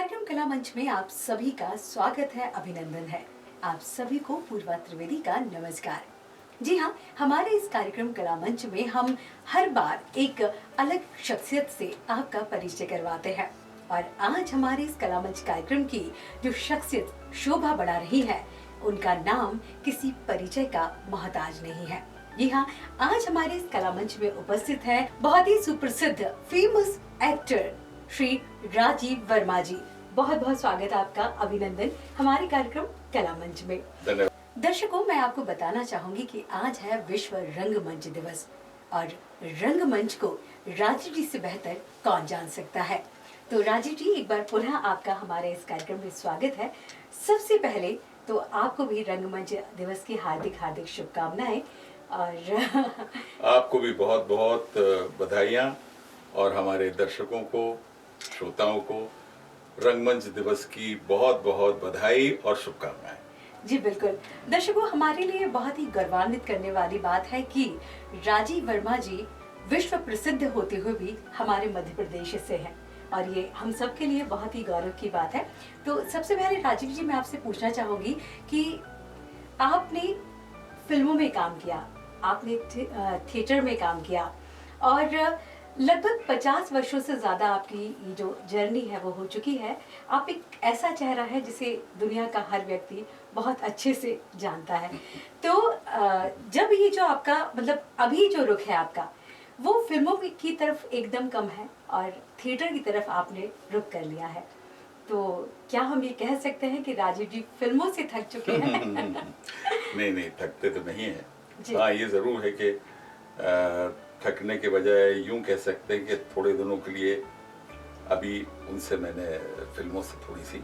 कार्यक्रम कला मंच में आप सभी का स्वागत है, अभिनंदन है। आप सभी को पूर्वा त्रिवेदी का नमस्कार। जी हाँ, हमारे इस कार्यक्रम कला मंच में हम हर बार एक अलग शख्सियत से आपका परिचय करवाते हैं और आज हमारे इस कला मंच कार्यक्रम की जो शख्सियत शोभा बढ़ा रही है, उनका नाम किसी परिचय का मोहताज नहीं है। जी हाँ, आज हमारे इस कला मंच में उपस्थित है बहुत ही सुप्रसिद्ध फेमस एक्टर श्री राजीव वर्मा जी। बहुत बहुत स्वागत है आपका, अभिनंदन हमारे कार्यक्रम कला मंच में। धन्यवाद। दर्शकों, मैं आपको बताना चाहूंगी कि आज है विश्व रंगमंच दिवस और रंगमंच को राजीव जी से बेहतर कौन जान सकता है। तो राजीव जी, एक बार पुनः आपका हमारे इस कार्यक्रम में स्वागत है। सबसे पहले तो आपको भी रंगमंच दिवस की हार्दिक हार्दिक शुभकामनाएं और आपको भी बहुत बहुत बधाइयाँ और हमारे दर्शकों को, श्रोताओं को रंगमंच दिवस की बहुत बहुत बधाई और शुभकामनाएं। जी बिल्कुल। दर्शकों, हमारे लिए बहुत ही गौरवान्वित करने वाली बात है कि राजीव वर्मा जी विश्व प्रसिद्ध होते हुए भी हमारे मध्य प्रदेश से हैं और ये हम सब के लिए बहुत ही गौरव की बात है। तो सबसे पहले राजीव जी, मैं आपसे पूछना चाहूंगी कि आपने फिल्मों में काम किया, आपने थिएटर में काम किया और लगभग 50 वर्षों से ज्यादा आपकी ये जो जर्नी है वो हो चुकी है। आप एक ऐसा चेहरा है जिसे दुनिया का हर व्यक्ति बहुत अच्छे से जानता है। तो जब ये जो आपका मतलब अभी जो रुख है आपका, वो फिल्मों की तरफ एकदम कम है और थिएटर की तरफ आपने रुख कर लिया है। तो क्या हम ये कह सकते हैं कि राजीव जी फिल्मों से थक चुके हैं? नहीं, थकते तो नहीं है। हाँ, ये जरूर है कि थकने के बजाय यूं कह सकते हैं कि थोड़े दिनों के लिए अभी उनसे मैंने फिल्मों से थोड़ी सी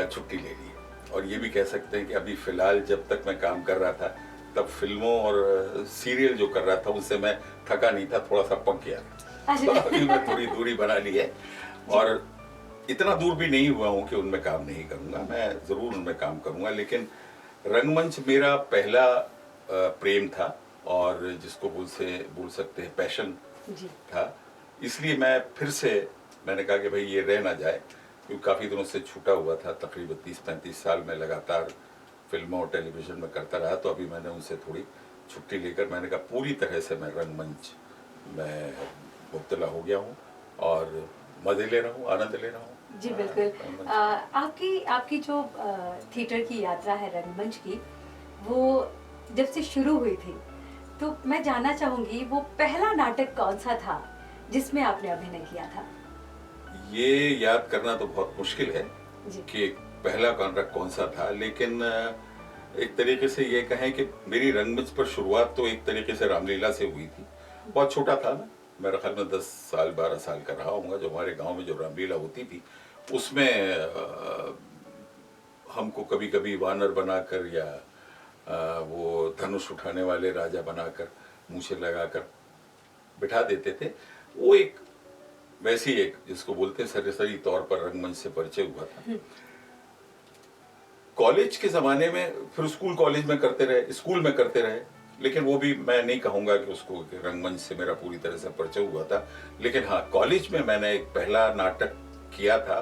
छुट्टी ले ली और ये भी कह सकते हैं कि अभी फिलहाल जब तक मैं काम कर रहा था तब फिल्मों और सीरियल जो कर रहा था उनसे मैं थका नहीं था, थोड़ा सा पक गया था। तो अभी मैं थोड़ी दूरी बना ली है और इतना दूर भी नहीं हुआ हूँ कि उनमें काम नहीं करूँगा। मैं ज़रूर उनमें काम करूँगा, लेकिन रंगमंच मेरा पहला प्रेम था और जिसको बोल सकते हैं पैशन था। इसलिए मैं फिर से मैंने कहा कि भाई ये रह ना जाए, क्योंकि काफ़ी दिनों से छूटा हुआ था। तकरीबन 30-35 साल में लगातार फिल्मों और टेलीविज़न में करता रहा, तो अभी मैंने उनसे थोड़ी छुट्टी लेकर मैंने कहा पूरी तरह से मैं रंगमंच में मुब्तला हो गया हूँ और मज़े ले रहा हूँ, आनंद ले रहा हूँ। जी बिल्कुल। आपकी जो थिएटर की यात्रा है रंगमंच की, वो जब से शुरू हुई थी, तो मैं जानना चाहूंगी वो पहला नाटक कौन सा था जिसमें आपने अभिनय किया था? ये याद करना तो बहुत मुश्किल है कि पहला नाटक कौन सा था, लेकिन एक तरीके से ये कहें कि मेरी रंगमंच पर शुरुआत तो एक तरीके से रामलीला से हुई थी। बहुत छोटा था ना, मेरा ख्याल में 10 साल 12 साल का रहा होगा। जो हमारे गांव में जो रामलीला होती थी उसमें हमको कभी कभी वानर बनाकर या वो धनुष उठाने वाले राजा बनाकर मूछें लगाकर बिठा देते थे। वो एक वैसी एक जिसको बोलते हैं सरसरी तौर पर रंगमंच से परिचय हुआ था। कॉलेज के ज़माने में फिर स्कूल कॉलेज में करते रहे, स्कूल में करते रहे, लेकिन वो भी मैं नहीं कहूँगा कि उसको रंगमंच से मेरा पूरी तरह से परिचय हुआ था। लेकिन हाँ, कॉलेज में मैंने एक पहला नाटक किया था,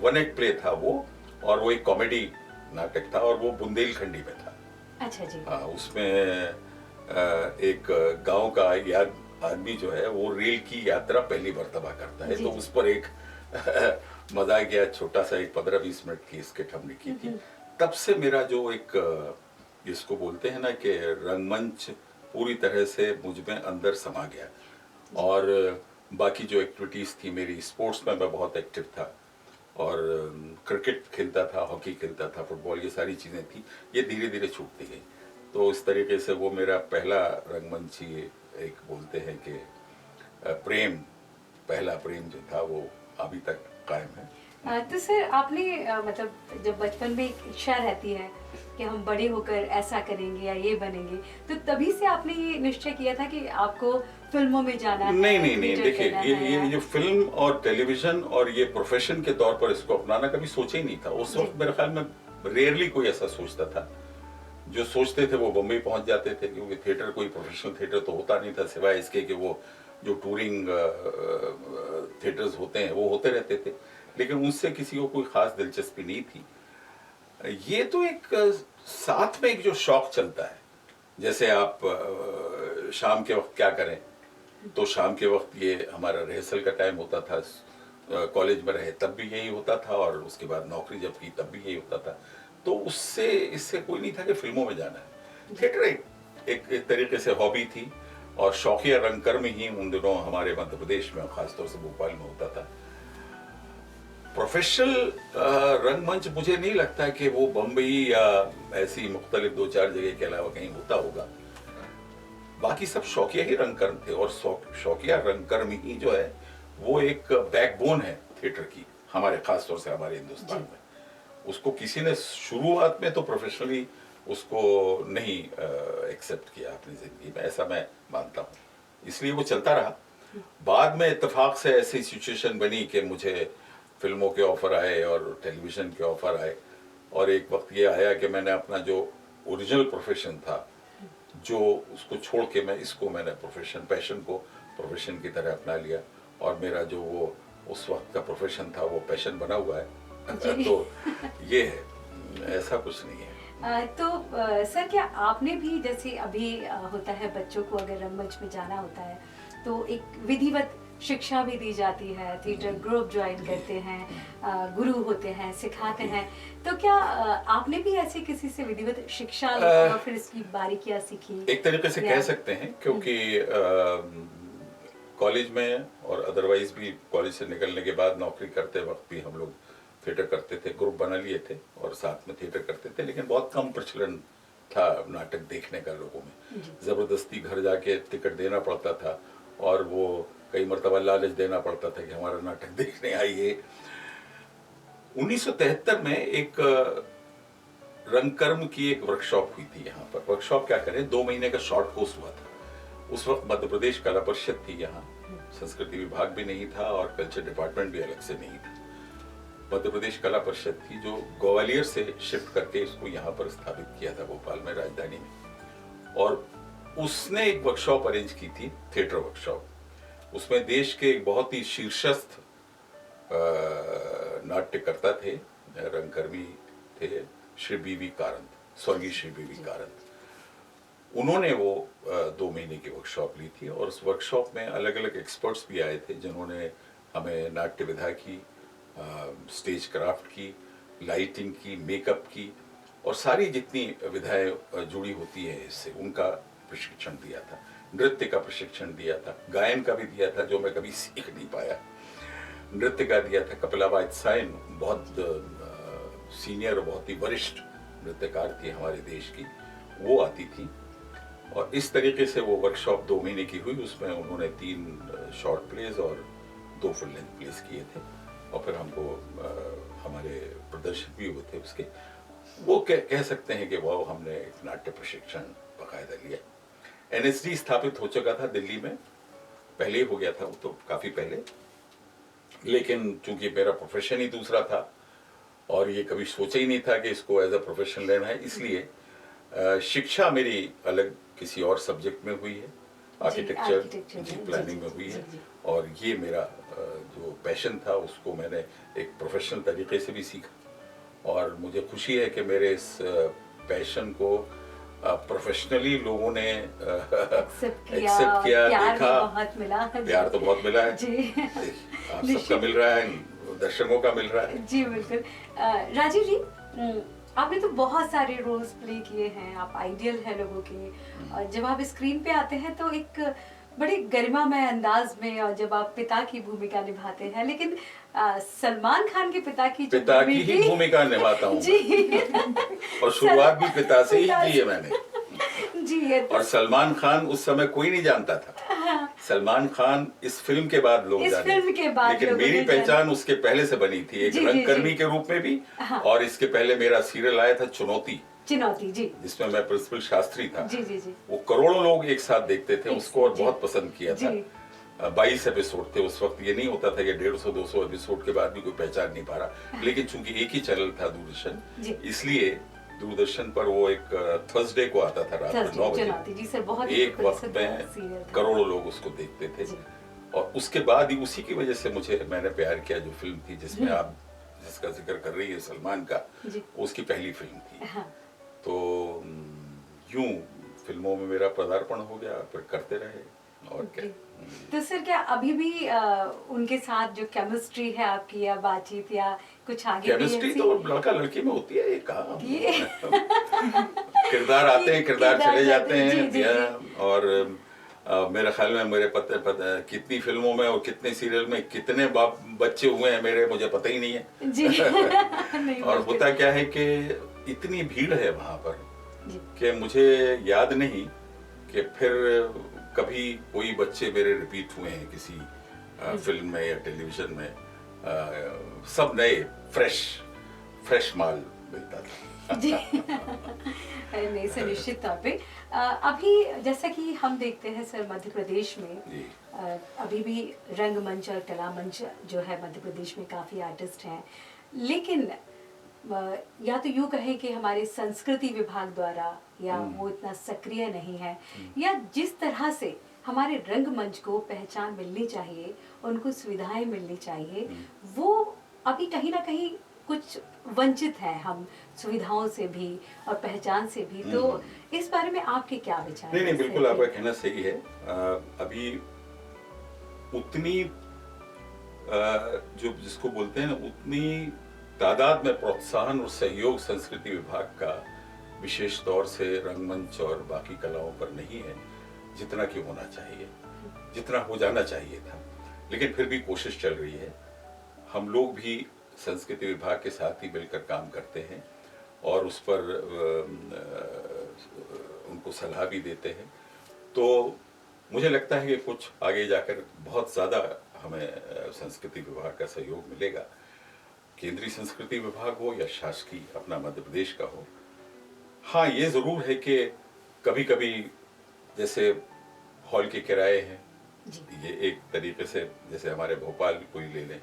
वन एक्ट प्ले था वो, और वो एक कॉमेडी नाटक था और वो बुंदेलखंडी में था। अच्छा जी। हाँ, उसमें एक गांव का याद आदमी जो है वो रेल की यात्रा पहली मर्तबा करता है, तो उस पर एक मजाकिया छोटा सा एक 15-20 मिनट की स्किट हमने की थी। तब से मेरा जो एक जिसको बोलते हैं ना कि रंगमंच पूरी तरह से मुझ में अंदर समा गया। और बाकी जो एक्टिविटीज थी मेरी, स्पोर्ट्स में मैं बहुत एक्टिव था और क्रिकेट खेलता था, हॉकी खेलता था, फुटबॉल, ये सारी चीज़ें थी, ये धीरे धीरे छूटती गई। तो इस तरीके से वो मेरा पहला रंगमंची एक बोलते हैं कि प्रेम, पहला प्रेम जो था वो अभी तक कायम है। तो सर, आपने मतलब जब बचपन में एक इच्छा रहती है कि हम बड़े होकर ऐसा करेंगे या ये बनेंगे, तो तभी से आपने ये निश्चय किया था कि आपको फिल्मों में जाना है? नहीं, देखिए ये जो फिल्म और टेलीविजन और ये प्रोफेशन के तौर पर इसको अपनाना कभी सोचा ही नहीं था। उस वक्त मेरे ख्याल में रेयरली कोई ऐसा सोचता था। जो सोचते थे वो बम्बई पहुंच जाते थे, क्योंकि थिएटर कोई प्रोफेशनल थिएटर तो होता नहीं था, सिवाय इसके कि वो जो टूरिंग थिएटर्स होते हैं वो होते रहते थे, लेकिन उनसे किसी को कोई खास दिलचस्पी नहीं थी। ये तो एक साथ में एक जो शौक चलता है, जैसे आप शाम के वक्त क्या करें, तो शाम के वक्त ये हमारा रिहर्सल का टाइम होता था, कॉलेज में रहे तब भी यही होता था, और उसके बाद नौकरी जब की तब भी यही होता था। तो उससे इससे कोई नहीं था कि फिल्मों में जाना है। थिएटर एक तरीके से हॉबी थी, और शौकिया रंगकर्म ही उन दिनों हमारे मध्य प्रदेश में, खासतौर से भोपाल में होता था। प्रोफेशनल रंगमंच मुझे नहीं लगता कि वो बम्बई या ऐसी मुख्तलिफ 2-4 जगह के अलावा कहीं होता होगा। बाकी सब शौकिया ही रंगकर्म थे, और शौकिया रंगकर्म ही जो है वो एक बैकबोन है थिएटर की, हमारे खासतौर से हमारे हिंदुस्तान में। उसको किसी ने शुरुआत में तो प्रोफेशनली उसको नहीं एक्सेप्ट किया अपनी जिंदगी में, ऐसा मैं मानता हूँ, इसलिए वो चलता रहा। बाद में इत्तेफाक से ऐसी सिचुएशन बनी कि मुझे फिल्मों के ऑफर आए और टेलीविज़न के ऑफर आए, और एक वक्त ये आया कि मैंने अपना जो ओरिजिनल प्रोफेशन था, जो उसको छोड़ के मैंने पैशन को प्रोफेशन की तरह अपना लिया, और मेरा जो वो उस वक्त का प्रोफेशन था वो पैशन बना हुआ है। तो ये है, ऐसा कुछ नहीं है। सर, क्या आपने भी, जैसे अभी होता है बच्चों को अगर रंगमंच में जाना होता है तो एक विधिवत शिक्षा भी दी जाती है, थिएटर ग्रुप ज्वाइन करते हैं, गुरु होते हैं, सिखाते हैं, तो क्या आपने भी ऐसे किसी से विधिवत शिक्षा ली और फिर इसकी बारीकियां सीखी? एक तरीके से कह सकते हैं, क्योंकि कॉलेज में और अदरवाइज भी कॉलेज से निकलने के बाद नौकरी करते वक्त भी हम लोग थिएटर करते थे, ग्रुप बना लिए थे और साथ में थिएटर करते थे, लेकिन बहुत कम प्रचलन था नाटक देखने का लोगों में। जबरदस्ती घर जाके टिकट देना पड़ता था, और वो कई मरतबा लालच देना पड़ता था कि हमारा नाटक देखने आइए। 1973 में एक रंगकर्म की एक वर्कशॉप हुई थी यहाँ पर। वर्कशॉप क्या करें, 2 महीने का शॉर्ट कोर्स हुआ था। उस वक्त मध्य प्रदेश कला परिषद थी यहाँ, संस्कृति विभाग भी नहीं था और कल्चर डिपार्टमेंट भी अलग से नहीं था। मध्य प्रदेश कला परिषद थी, जो ग्वालियर से शिफ्ट करके इसको यहाँ पर स्थापित किया था, भोपाल में, राजधानी में। और उसने एक वर्कशॉप अरेंज की थी, थिएटर वर्कशॉप। उसमें देश के एक बहुत ही शीर्षस्थ नाट्यकर्ता थे, रंगकर्मी थे, श्री बी.वी. कारंत, स्वर्गीय श्री बी.वी. कारंत। उन्होंने वो 2 महीने की वर्कशॉप ली थी, और उस वर्कशॉप में अलग अलग एक्सपर्ट्स भी आए थे, जिन्होंने हमें नाट्य विधा की, स्टेज क्राफ्ट की, लाइटिंग की, मेकअप की, और सारी जितनी विधाएं जुड़ी होती है इससे, उनका प्रशिक्षण दिया था। नृत्य का प्रशिक्षण दिया था, गायन का भी दिया था, जो मैं कभी सीख नहीं पाया। नृत्य का दिया था। कपिला वात्स्यायन बहुत सीनियर और बहुत ही वरिष्ठ नृत्यकार थी हमारे देश की, वो आती थी। और इस तरीके से वो वर्कशॉप 2 महीने की हुई। उसमें उन्होंने 3 शॉर्ट प्लेज और 2 फुल लेंथ प्लेज किए थे, और फिर हमको हमारे प्रदर्शन भी हुए थे उसके। वो कह सकते हैं कि वो हमने एक नाट्य प्रशिक्षण बाकायदा लिया। NSD स्थापित हो चुका था दिल्ली में, पहले ही हो गया था वो तो काफ़ी पहले, लेकिन चूंकि मेरा प्रोफेशन ही दूसरा था और ये कभी सोचा ही नहीं था कि इसको एज अ प्रोफेशन लेना है, इसलिए शिक्षा मेरी अलग किसी और सब्जेक्ट में हुई है, आर्किटेक्चर जी प्लानिंग में हुई है। और ये मेरा जो पैशन था उसको मैंने एक प्रोफेशनल तरीके से भी सीखा, और मुझे खुशी है कि मेरे इस पैशन को प्रोफेशनली लोगों ने एक्सेप्ट किया, देखा। बहुत मिला, प्यार तो बहुत मिला है जी। आप सबका मिल रहा है, दर्शकों का मिल रहा है जी। बिल्कुल। राजीव जी, आपने तो बहुत सारे रोल्स प्ले किए हैं, आप आइडियल हैं लोगों के, और जब आप स्क्रीन पे आते हैं तो एक बड़े गरिमामय अंदाज में, और जब आप पिता की भूमिका निभाते हैं, लेकिन सलमान खान के पिता की ही भूमिका निभाता हूँ जी। और शुरुआत भी पिता से ही की है मैंने जी। और सलमान खान उस समय कोई नहीं जानता था। सलमान खान इस फिल्म के बाद लोग जाने, लेकिन मेरी पहचान उसके पहले से बनी थी, एक रंगकर्मी के रूप में भी। और इसके पहले मेरा सीरियल आया था चुनौती जी, जिसमें मैं प्रिंसिपल शास्त्री था। जी। वो करोड़ों लोग एक साथ देखते थे उसको, और बहुत पसंद किया था। 22 एपिसोड थे उस वक्त। ये नहीं होता था कि 150-200 एपिसोड के बाद भी कोई पहचान नहीं पा रहा, लेकिन चूंकि एक ही चैनल था दूरदर्शन, इसलिए दूरदर्शन पर वो एक थर्सडे को आता था रात में 9 चुनौती जी सर, बहुत ही एक वक्त प्रसिद्ध में सीरियल था। करोड़ों लोग उसको देखते थे। और उसके बाद ही उसी की वजह से मैंने प्यार किया, जो फिल्म थी जिसमें आप जिसका जिक्र कर रही है, सलमान का, उसकी पहली फिल्म थी। हाँ। तो यूं फिल्मों में मेरा पदार्पण हो गया, फिर करते रहे और क्या। तो सर क्या अभी भी उनके साथ जो केमिस्ट्री है आपकी, या बातचीत या कुछ आगे केमिस्ट्री तो लड़का लड़की में होती है, ये कहाँ किरदार आते हैं, किरदार चले जाते हैं। और मेरे ख्याल में मेरे पता कितनी फिल्मों में और कितने सीरियल में कितने बच्चे हुए हैं मेरे, मुझे पता ही नहीं है जी। नहीं, और होता क्या है कि इतनी भीड़ है वहां पर कि मुझे याद नहीं कि फिर कभी कोई बच्चे मेरे रिपीट हुए हैं किसी फिल्म में या टेलीविजन में। सब नए फ्रेश माल मिलता था। जी। नहीं सर, निश्चित तौर पे अभी जैसा कि हम देखते हैं सर, मध्य प्रदेश में अभी भी रंगमंच और कला मंच जो है मध्य प्रदेश में काफ़ी आर्टिस्ट हैं, लेकिन या तो यूँ कहें कि हमारे संस्कृति विभाग द्वारा या वो इतना सक्रिय नहीं है, या जिस तरह से हमारे रंगमंच को पहचान मिलनी चाहिए, उनको सुविधाएं मिलनी चाहिए, वो अभी कहीं ना कहीं कुछ वंचित है हम सुविधाओं से भी और पहचान से भी। तो इस बारे में आपके क्या विचार हैं? नहीं, बिल्कुल आपका कहना सही है। अभी उतनी जो जिसको बोलते हैं ना, उतनी तादाद में प्रोत्साहन और सहयोग संस्कृति विभाग का विशेष तौर से रंगमंच और बाकी कलाओं पर नहीं है, जितना कि होना चाहिए, जितना हो जाना चाहिए था। लेकिन फिर भी कोशिश चल रही है। हम लोग भी संस्कृति विभाग के साथ ही मिलकर काम करते हैं और उस पर उनको सलाह भी देते हैं। तो मुझे लगता है कि कुछ आगे जाकर बहुत ज़्यादा हमें संस्कृति विभाग का सहयोग मिलेगा। केंद्रीय संस्कृति विभाग हो या शासकीय अपना मध्य प्रदेश का हो। हाँ, ये ज़रूर है कि कभी कभी जैसे हॉल के किराए हैं, ये एक तरीके से, जैसे हमारे भोपाल को ही ले लें,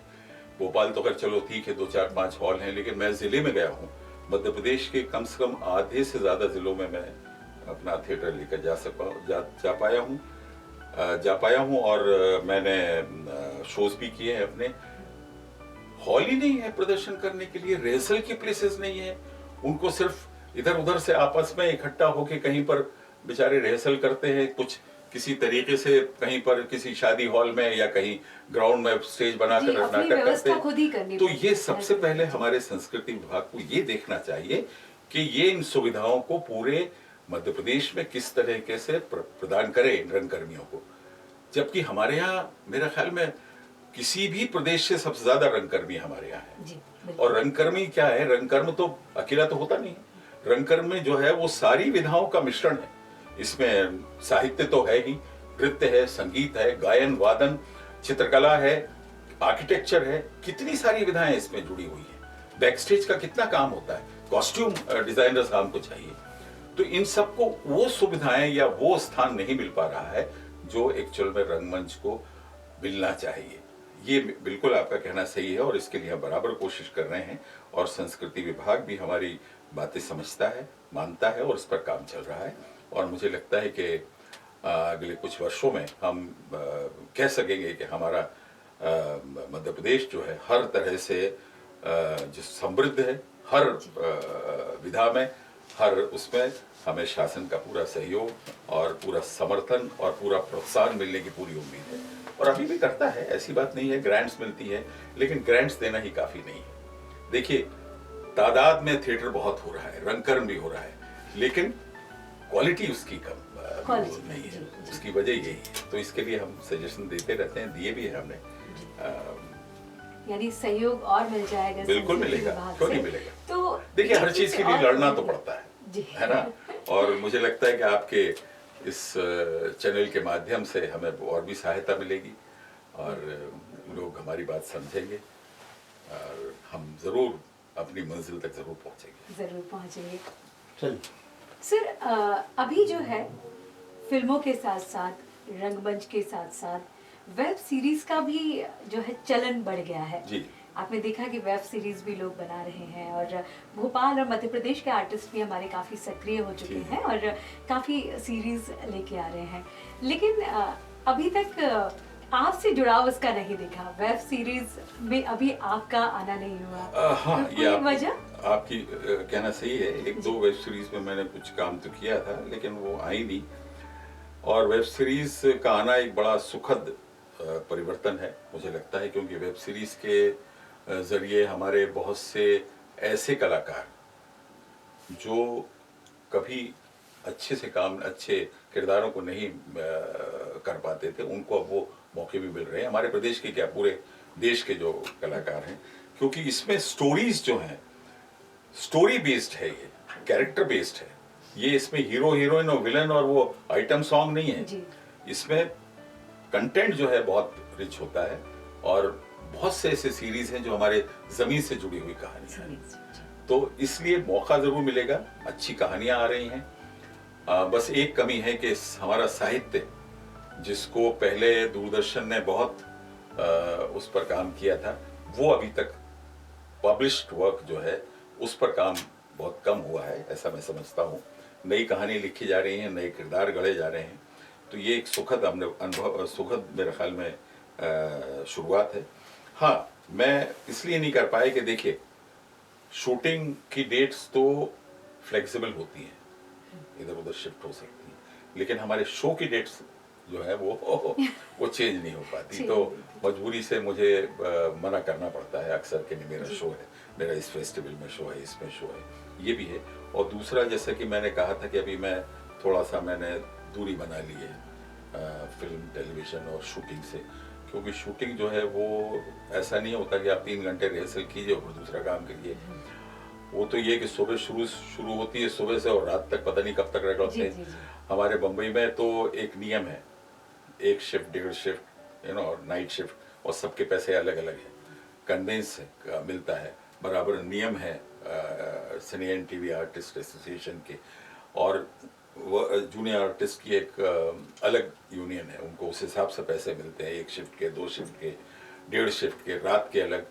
भोपाल तो कर चलो ठीक है, 2 4 5 हॉल हैं, लेकिन मैं ज़िले में गया हूँ, मध्य प्रदेश के कम से कम आधे से ज़्यादा ज़िलों में मैं अपना थिएटर लेकर जा पाया हूँ और मैंने शोज भी किए हैं अपने। हॉल ही नहीं है प्रदर्शन करने के लिए, रिहर्सल की प्लेसेस नहीं है, उनको सिर्फ इधर उधर से आपस में इकट्ठा होके कहीं पर बेचारे रिहर्सल करते हैं, कुछ किसी तरीके से कहीं पर किसी शादी हॉल में या कहीं ग्राउंड में स्टेज बनाकर नाटक करते हैं। तो ये सबसे पहले हमारे संस्कृति विभाग को ये देखना चाहिए कि ये इन सुविधाओं को पूरे मध्य प्रदेश में किस तरीके से प्रदान करें रंगकर्मियों को। जबकि हमारे यहाँ मेरा ख्याल में किसी भी प्रदेश से सबसे ज्यादा रंगकर्मी हमारे यहाँ है। और रंगकर्मी क्या है, रंगकर्म तो अकेला तो होता नहीं है। रंगकर्म में जो है वो सारी विधाओं का मिश्रण है। इसमें साहित्य तो है ही, नृत्य है, संगीत है, गायन वादन, चित्रकला है, आर्किटेक्चर है, कितनी सारी विधाएं इसमें जुड़ी हुई है। बैकस्टेज का कितना काम होता है, कॉस्ट्यूम डिजाइनर्स हमको चाहिए। तो इन सबको वो सुविधाएं या वो स्थान नहीं मिल पा रहा है जो एक्चुअल में रंगमंच को मिलना चाहिए। ये बिल्कुल आपका कहना सही है और इसके लिए हम बराबर कोशिश कर रहे हैं और संस्कृति विभाग भी हमारी बातें समझता है, मानता है और इस पर काम चल रहा है। और मुझे लगता है कि अगले कुछ वर्षों में हम कह सकेंगे कि हमारा मध्य प्रदेश जो है हर तरह से जो समृद्ध है, हर विधा में, हर उसमें हमें शासन का पूरा सहयोग और पूरा समर्थन और पूरा प्रोत्साहन मिलने की पूरी उम्मीद है। और अभी भी करता है, ऐसी बात नहीं है, ग्रांट्स मिलती है, लेकिन ग्रांट्स देना ही काफी नहीं है। देखिए, तादाद में थिएटर बहुत हो रहा है, रंगकर्म भी हो रहा है, लेकिन क्वालिटी उसकी कम नहीं है। उसकी वजह यही है। तो इसके लिए हम सजेशन देते रहते हैं, दिए भी है हमने। यानी सहयोग और मिल जाएगा, बिल्कुल मिलेगा, क्यों नहीं मिलेगा। तो देखिए, हर चीज के लिए लड़ना तो पड़ता है ना। और मुझे लगता है कि आपके इस चैनल के माध्यम से हमें और भी सहायता मिलेगी और लोग हमारी बात समझेंगे और हम जरूर अपनी मंजिल तक जरूर पहुंचेंगे। चलिए सर, अभी जो है फिल्मों के साथ साथ रंगमंच के साथ साथ वेब सीरीज का भी जो है चलन बढ़ गया है जी। आपने देखा कि वेब सीरीज भी लोग बना रहे हैं और भोपाल और मध्य प्रदेश के आर्टिस्ट भी हमारे काफ़ी सक्रिय हो चुके हैं और काफ़ी सीरीज लेके आ रहे हैं। लेकिन अभी तक आपसे जुड़ाव उसका नहीं देखा, वेब सीरीज में अभी आपका आना नहीं हुआ। हाँ, तो ये कोई वजह? आपकी कहना सही है। एक दो वेब सीरीज में मैंने कुछ काम तो किया था, लेकिन वो आई नहीं। और वेब सीरीज का आना एक बड़ा सुखद परिवर्तन है मुझे लगता है, क्योंकि वेब सीरीज के जरिए हमारे बहुत से ऐसे कलाकार जो कभी अच्छे से काम, अच्छे किरदारों को नहीं कर पाते थे, उनको अब वो मौके भी मिल रहे हैं। हमारे प्रदेश के क्या, पूरे देश के जो कलाकार हैं, क्योंकि इसमें स्टोरीज जो हैं, स्टोरी बेस्ड है, ये कैरेक्टर बेस्ड है। ये इसमें हीरो हीरोइन और विलन और वो आइटम सॉन्ग नहीं है जी। इसमें कंटेंट जो है बहुत रिच होता है। और बहुत से ऐसे सीरीज हैं जो हमारे जमीन से जुड़ी हुई कहानियां हैं। तो इसलिए मौका जरूर मिलेगा, अच्छी कहानियां आ रही हैं। बस एक कमी है कि हमारा साहित्य, जिसको पहले दूरदर्शन ने बहुत उस पर काम किया था, वो अभी तक पब्लिश्ड वर्क जो है उस पर काम बहुत कम हुआ है, ऐसा मैं समझता हूँ। नई कहानी लिखी जा रही है, नए किरदार गढ़े जा रहे हैं। तो ये एक सुखद अनुभव, सुखद मेरे ख्याल में शुरुआत है। हाँ, मैं इसलिए नहीं कर पाया कि देखिए, शूटिंग की डेट्स तो फ्लेक्सिबल होती हैं, इधर उधर शिफ्ट हो सकती हैं, लेकिन हमारे शो की डेट्स जो है वो चेंज नहीं हो पाती। तो मजबूरी से मुझे मना करना पड़ता है अक्सर कि नहीं, मेरा शो है, मेरा इस फेस्टिवल में शो है, इसमें शो है, ये भी है। और दूसरा, जैसा कि मैंने कहा था कि अभी मैं थोड़ा सा मैंने दूरी बना ली है फिल्म, टेलीविजन और शूटिंग से, क्योंकि शूटिंग जो है वो ऐसा नहीं होता कि आप 3 घंटे रिहर्सल कीजिए और दूसरा काम करिए। वो तो ये कि सुबह शुरू होती है सुबह से और रात तक पता नहीं कब तक रखते हैं। हमारे बम्बई में तो एक नियम है, 1 शिफ्ट, 1.5 शिफ्ट, और नाइट शिफ्ट, और सबके पैसे अलग अलग हैं, कन्वेंस मिलता है, बराबर नियम है सिने एंड टीवी आर्टिस्ट एसोसिएशन के। और जूनियर आर्टिस्ट की एक अलग यूनियन है, उनको उस हिसाब से पैसे मिलते हैं, 1 शिफ्ट के, 2 शिफ्ट के, 1.5 शिफ्ट के, रात के अलग।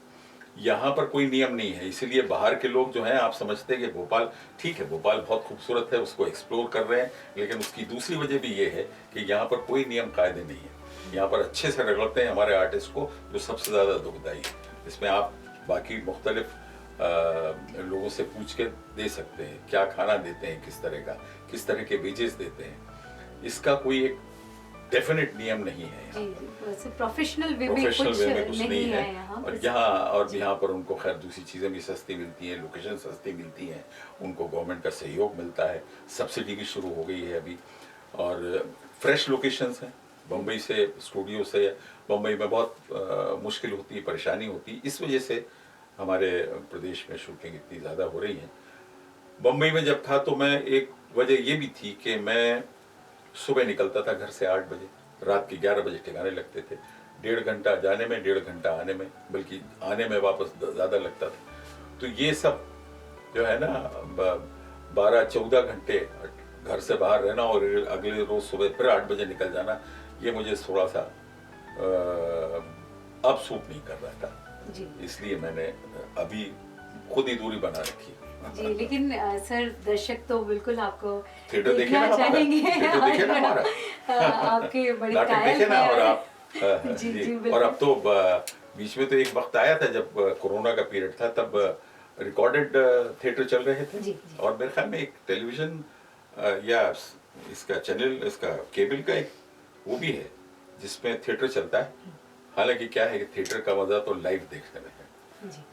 यहाँ पर कोई नियम नहीं है, इसीलिए बाहर के लोग जो हैं, आप समझते हैं कि भोपाल ठीक है, भोपाल बहुत खूबसूरत है, उसको एक्सप्लोर कर रहे हैं, लेकिन उसकी दूसरी वजह भी ये है कि यहाँ पर कोई नियम कायदे नहीं है। यहाँ पर अच्छे से रगड़ते हैं हमारे आर्टिस्ट को, जो सबसे ज़्यादा दुखदाई है। इसमें आप बाकी मुख्तलिफ लोगों से पूछ के दे सकते हैं, क्या खाना देते हैं, किस तरह के वेजेस देते हैं, इसका कोई एक डेफिनेट नियम नहीं है। प्रोफेशनल वे में कुछ नहीं है यहाँ। और यहाँ पर उनको खैर दूसरी चीज़ें भी सस्ती मिलती हैं, लोकेशन सस्ती मिलती हैं, उनको गवर्नमेंट का सहयोग मिलता है, सब्सिडी भी शुरू हो गई है अभी, और फ्रेश लोकेशंस हैं। बम्बई से, स्टूडियो से बम्बई में बहुत मुश्किल होती है, परेशानी होती है, इस वजह से हमारे प्रदेश में शूटिंग इतनी ज़्यादा हो रही है। बम्बई में जब था तो मैं, एक वजह ये भी थी कि मैं सुबह निकलता था घर से 8 बजे, रात के 11 बजे ठिकाने लगते थे, 1.5 घंटा जाने में, 1.5 घंटा आने में, बल्कि आने में वापस ज़्यादा लगता था। तो ये सब जो है ना, 12-14 घंटे घर से बाहर रहना और अगले रोज सुबह फिर 8 बजे निकल जाना, ये मुझे थोड़ा सा अब सूट नहीं कर रहा था जी। इसलिए मैंने अभी खुद ही दूरी बना रखी जी। लेकिन सर, दर्शक तो बिल्कुल आपको थिएटर देखे ना, आपके बड़े कायल देखे ना। और आप जी, जी, और अब तो बीच में तो एक वक्त आया था जब कोरोना का पीरियड था, तब रिकॉर्डेड थिएटर चल रहे थे। जी। और मेरे ख्याल में एक टेलीविजन या इसका चैनल, इसका केबल का एक वो भी है जिसमें थिएटर चलता है। हालांकि क्या है कि थिएटर का मजा तो लाइव देखने में है,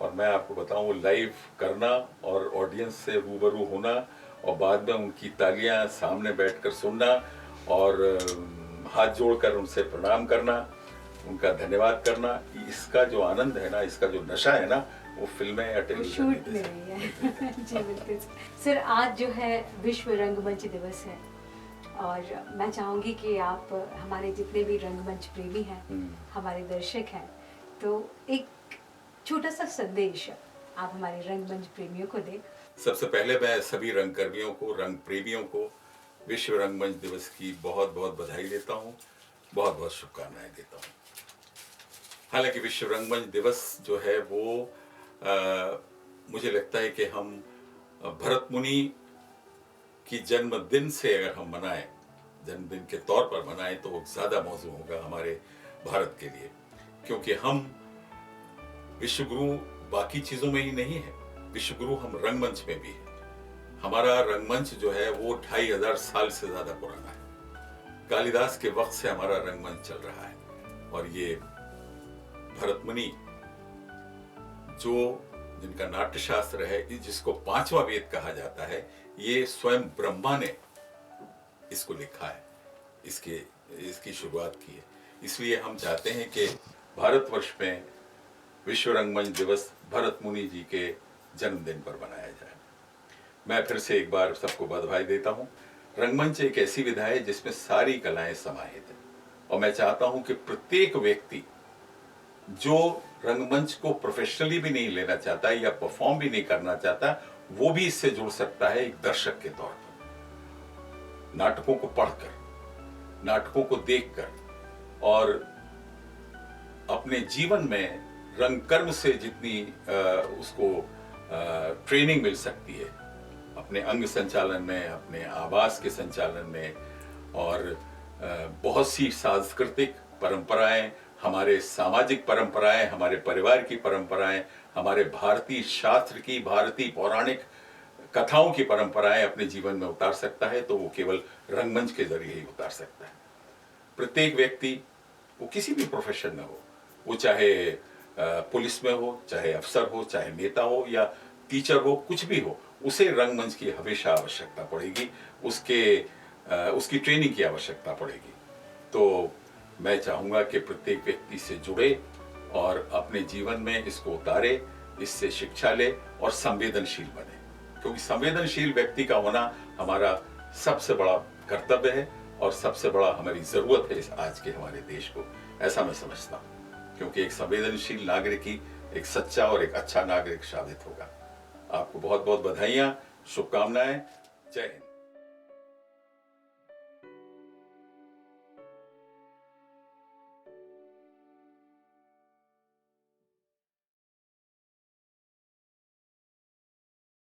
और मैं आपको बताऊं, वो लाइव करना और ऑडियंस से रूबरू होना और बाद में उनकी तालियां सामने बैठकर सुनना और हाथ जोड़कर उनसे प्रणाम करना, उनका धन्यवाद करना, इसका जो आनंद है ना, इसका जो नशा है ना, वो फिल्में या टेलीविजन में नहीं है। जी बिल्कुल सर। आज जो है विश्व रंगमंच दिवस है, और मैं चाहूंगी कि आप हमारे जितने भी रंगमंच प्रेमी हैं, हमारे दर्शक हैं, तो एक छोटा सा संदेश आप हमारे रंगमंच प्रेमियों को दें। सबसे पहले मैं सभी रंगकर्मियों को, रंग प्रेमियों को विश्व रंगमंच दिवस की बहुत बहुत बधाई देता हूँ, बहुत बहुत शुभकामनाएं देता हूँ। हालांकि विश्व रंगमंच दिवस जो है वो मुझे लगता है कि हम भरत मुनि की जन्मदिन से अगर हम मनाएं, जन्मदिन के तौर पर मनाएं, तो वो ज्यादा मौजू होगा हमारे भारत के लिए, क्योंकि हम विश्व गुरु बाकी चीजों में ही नहीं है, विश्व गुरु हम रंगमंच में भी है। हमारा रंगमंच जो है वो 2500 साल से ज्यादा पुराना है। कालिदास के वक्त से हमारा रंगमंच चल रहा है, और ये भरत मुनि जो जिनका नाट्यशास्त्र है, जिसको 5वां वेद कहा जाता है, ये स्वयं ब्रह्मा ने इसको लिखा है, इसकी शुरुआत की है। इसलिए हम चाहते हैं कि भारतवर्ष में विश्व रंगमंच दिवस भरत मुनि जी के जन्मदिन पर मनाया जाए। मैं फिर से एक बार सबको बधाई देता हूं। रंगमंच एक ऐसी विधा है जिसमें सारी कलाएं समाहित हैं, और मैं चाहता हूं कि प्रत्येक व्यक्ति जो रंगमंच को प्रोफेशनली भी नहीं लेना चाहता या परफॉर्म भी नहीं करना चाहता, वो भी इससे जुड़ सकता है एक दर्शक के तौर पर, नाटकों को पढ़कर, नाटकों को देखकर, और अपने जीवन में रंगकर्म से जितनी उसको ट्रेनिंग मिल सकती है, अपने अंग संचालन में, अपने आवाज के संचालन में, और बहुत सी सांस्कृतिक परंपराएं, हमारे सामाजिक परंपराएं, हमारे परिवार की परंपराएं, हमारे भारतीय शास्त्र की, भारतीय पौराणिक कथाओं की परंपराएं अपने जीवन में उतार सकता है, तो वो केवल रंगमंच के जरिए ही उतार सकता है। प्रत्येक व्यक्ति, वो किसी भी प्रोफेशन में हो, वो चाहे पुलिस में हो, चाहे अफसर हो, चाहे नेता हो या टीचर हो, कुछ भी हो, उसे रंगमंच की हमेशा आवश्यकता पड़ेगी, उसकी ट्रेनिंग की आवश्यकता पड़ेगी। तो मैं चाहूंगा कि प्रत्येक व्यक्ति से जुड़े और अपने जीवन में इसको उतारे, इससे शिक्षा ले और संवेदनशील बने, क्योंकि संवेदनशील व्यक्ति का होना हमारा सबसे बड़ा कर्तव्य है और सबसे बड़ा हमारी जरूरत है इस आज के हमारे देश को, ऐसा मैं समझता हूँ। क्योंकि एक संवेदनशील नागरिक ही एक सच्चा और एक अच्छा नागरिक साबित होगा। आपको बहुत बहुत बधाइयां, शुभकामनाएं। जय हिंद।